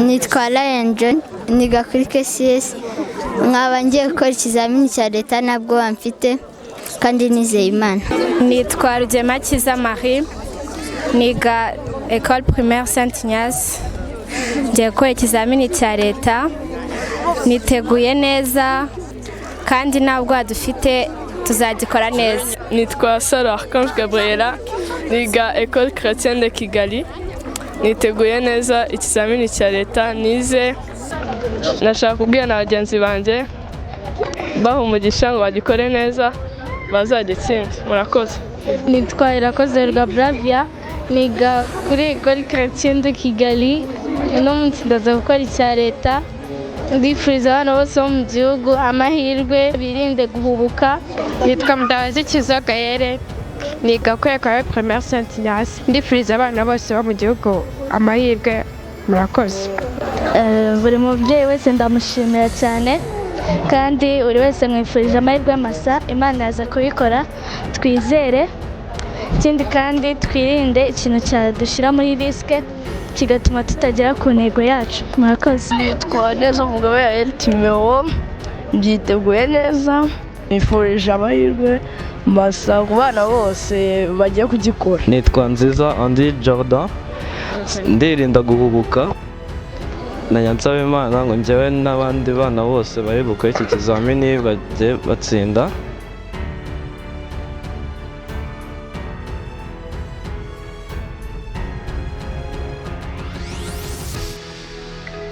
nitwa Lion John niga kuri KCS nkaba ngiye gukora ikizamini cya leta nabwo bamfite kandi nizeye Imana. Nitwa Rugemakiza Marie niga École Primaire Saint Ignace ngiye gukora ikizamini cya leta niteguye neza kandi ntabwo dufite tuzagikora neza. Nitwa Sara Archange Gabriela niga École Chrétienne de Kigali niteguye neza ikizamini cya leta nize. Nashaka kubwira na bagenzi banjye baha umugisha ngo bagikore neza bazagitsinda. Murakoze. Nitwa Irakoze Bravia niga kuri École Chrétienne de Kigali uno munsi ndaza gukora icya leta. Ndifuriza abana bose bo mu gihugu amahirwe birinde guhubuka. Nitwa Mutabazi Kiza Gaëlle niga kuri École Primaire Saint Ignace. Ndifuriza abana bose bo mu gihugu amahirwe. Murakoze. Buri mubyeyi wese ndamushimira cyane kandi buri wese mwifurije amahirwe masa. Imana yaza kubikora twizere, ikindi kandi twirinde ikintu cyadushyira muri risike kigatuma tutagera ku ntego yacu. Murakoze. Nitwa Neza Mugabe Yael Timeo mbyiteguye neza nifurije amahirwe masa ku bana bose bagiye kugikora. Nitwa Nziza Andy Jordan ndirinda guhubuka na Nyansaba Imana ngo njyewe n'abandi bana bose bari bukore iki kizamini bajye batsinda.